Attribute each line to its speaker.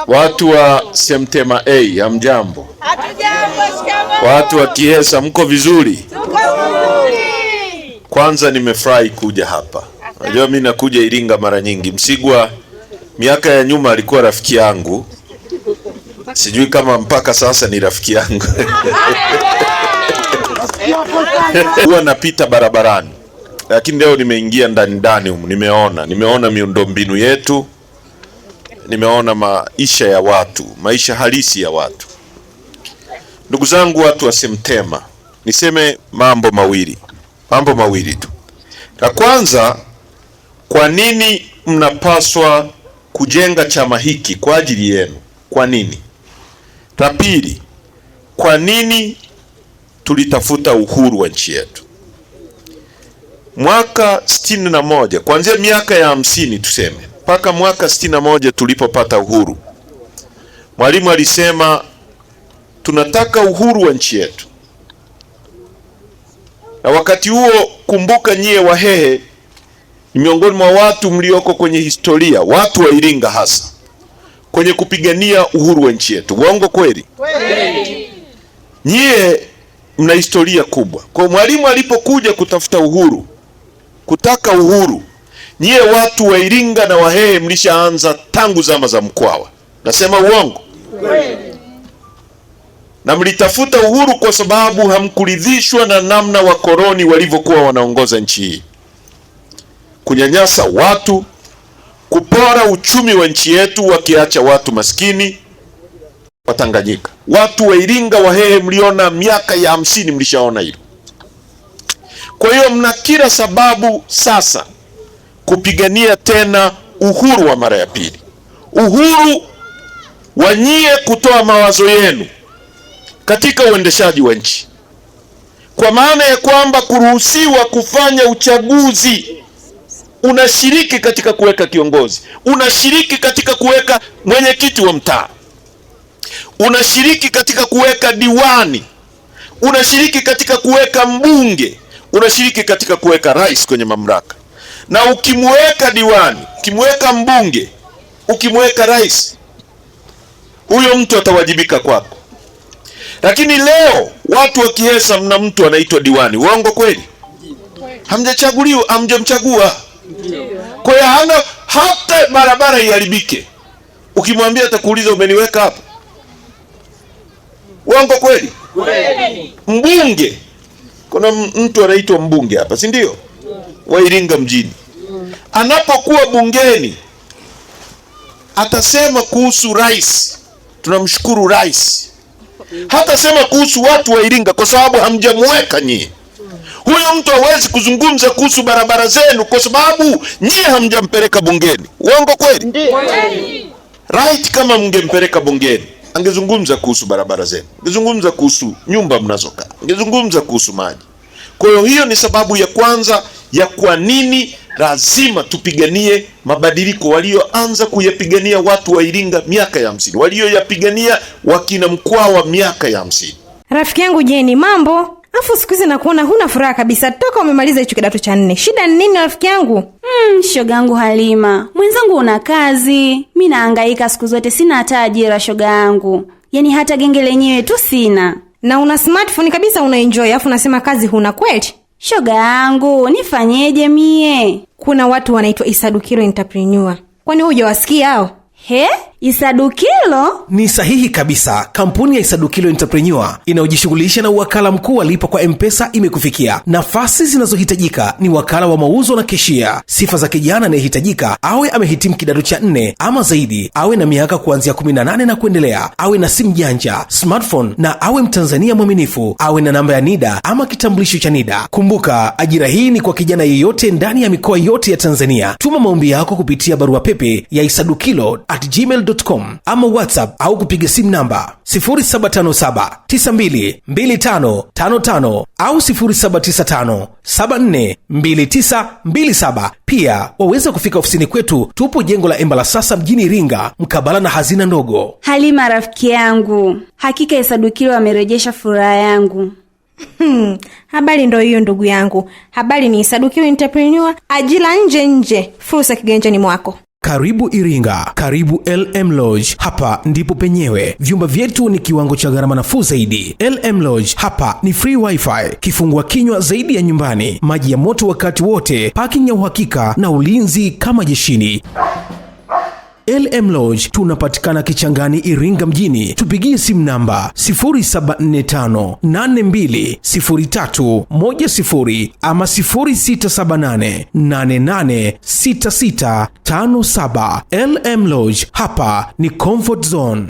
Speaker 1: Watu wa Semtema A, hamjambo? Watu wa Kiesa, mko vizuri? Kwanza nimefurahi kuja hapa. Unajua mimi nakuja Iringa mara nyingi. Msigwa miaka ya nyuma alikuwa rafiki yangu. Sijui kama mpaka sasa ni rafiki yangu. Huwa napita barabarani. Lakini leo nimeingia ndani humu, nimeona miundombinu yetu, nimeona maisha ya watu, maisha halisi ya watu. Ndugu zangu watu wa Semtema, niseme mambo mawili tu. La kwanza, kwa nini mnapaswa kujenga chama hiki kwa ajili yenu? Kwa nini? La pili, kwa nini tulitafuta uhuru wa nchi yetu? Mwaka 61, kuanzia miaka ya 50 tuseme, mpaka mwaka 61 tulipopata uhuru, Mwalimu alisema tunataka uhuru wa nchi yetu. Na wakati huo, kumbuka nyie Wahehe ni miongoni mwa watu mlioko kwenye historia, watu wa Iringa hasa, kwenye kupigania uhuru wa nchi yetu. Uongo kweli? Kweli. Nyie mna historia kubwa. Kwa Mwalimu alipokuja kutafuta uhuru, kutaka uhuru, nyie watu wa Iringa na Wahehe mlishaanza tangu zama za Mkwawa. Nasema uongo? Kweli. Na mlitafuta uhuru kwa sababu hamkuridhishwa na namna wakoloni walivyokuwa wanaongoza nchi hii, kunyanyasa watu, kupora uchumi wa nchi yetu, wakiacha watu maskini wa Tanganyika. Watu wa Iringa, Wahehe, mliona miaka ya 50, mlishaona hilo. Kwa hiyo mna kila sababu sasa kupigania tena uhuru wa mara ya pili, uhuru wa nyie kutoa mawazo yenu katika uendeshaji wa nchi, kwa maana ya kwamba kuruhusiwa kufanya uchaguzi. Unashiriki katika kuweka kiongozi, unashiriki katika kuweka mwenyekiti wa mtaa, unashiriki katika kuweka diwani, unashiriki katika kuweka mbunge, unashiriki katika kuweka rais kwenye mamlaka. Na ukimweka diwani, ukimweka mbunge, ukimweka rais, huyo mtu atawajibika kwako. Lakini leo watu wa Kiesa mna mtu anaitwa diwani. Uongo kweli? Hamjachaguliwa, hamjamchagua. Kwa hiyo hata barabara iharibike, ukimwambia atakuuliza umeniweka hapa. Uongo kweli? Kweli. Mbunge, kuna mtu anaitwa mbunge hapa, si ndio? Wa Iringa mjini. Anapokuwa bungeni atasema kuhusu rais, tunamshukuru rais. Hatasema kuhusu watu wa Iringa kwa sababu hamjamweka nyie. Huyo mtu hawezi kuzungumza kuhusu barabara zenu kwa sababu nyie hamjampeleka bungeni. Uongo kweli? Kweli. Right, kama mngempeleka bungeni, angezungumza kuhusu barabara zenu, angezungumza kuhusu nyumba mnazokaa, angezungumza kuhusu maji. Kwa hiyo ni sababu ya kwanza ya kwa nini lazima tupiganie mabadiliko walioanza kuyapigania watu wa Iringa miaka ya 50, walioyapigania wakina Mkwawa miaka ya 50.
Speaker 2: Rafiki yangu Jeni, mambo? Afu siku hizi nakuona huna furaha kabisa toka umemaliza hicho kidato cha 4. Shida ni nini rafiki yangu?
Speaker 3: Shoga yangu Halima, mwenzangu una kazi, mimi nahangaika siku zote, sina hata ajira shoga yangu. Yaani hata genge lenyewe tu sina.
Speaker 2: Na una smartphone kabisa unaenjoy, afu unasema kazi huna kweli?
Speaker 3: Shoga yangu, nifanyeje mie?
Speaker 2: Kuna watu wanaitwa Isadukilo Entrepreneur. Kwani hujawasikia hao?
Speaker 3: He? Isadukilo?
Speaker 4: Ni sahihi kabisa. Kampuni ya Isadukilo Entrepreneur inayojishughulisha na uwakala mkuu wa lipa kwa M-Pesa imekufikia. Nafasi zinazohitajika ni wakala wa mauzo na keshia. Sifa za kijana anayehitajika awe amehitimu kidato cha 4 ama zaidi, awe na miaka kuanzia 18 na kuendelea, awe na simu janja, smartphone, na awe Mtanzania mwaminifu, awe na namba ya NIDA ama kitambulisho cha NIDA. Kumbuka, ajira hii ni kwa kijana yeyote ndani ya mikoa yote ya Tanzania. Tuma maombi yako kupitia barua pepe ya isadukilo@gmail.com ama WhatsApp au kupiga simu namba 0757922555 au 0795742927. Pia waweza kufika ofisini kwetu, tupo jengo la Embala Sasa mjini Iringa, mkabala na hazina ndogo.
Speaker 3: Halima rafiki yangu, hakika Isadukilo amerejesha furaha yangu.
Speaker 2: Habari ndo hiyo ndugu yangu. Habari ni Isadukilo Entrepreneur, ajira nje, fursa kiganjani mwako.
Speaker 4: Karibu Iringa, karibu LM Lodge. Hapa ndipo penyewe. Vyumba vyetu ni kiwango cha gharama nafuu zaidi. LM Lodge hapa ni free wifi, kifungua kinywa zaidi ya nyumbani, maji ya moto wakati wote, parking ya uhakika na ulinzi kama jeshini. LM Lodge tunapatikana Kichangani, Iringa mjini. Tupigie simu namba 0745820310 ama 0678886657. LM Lodge, hapa ni comfort zone.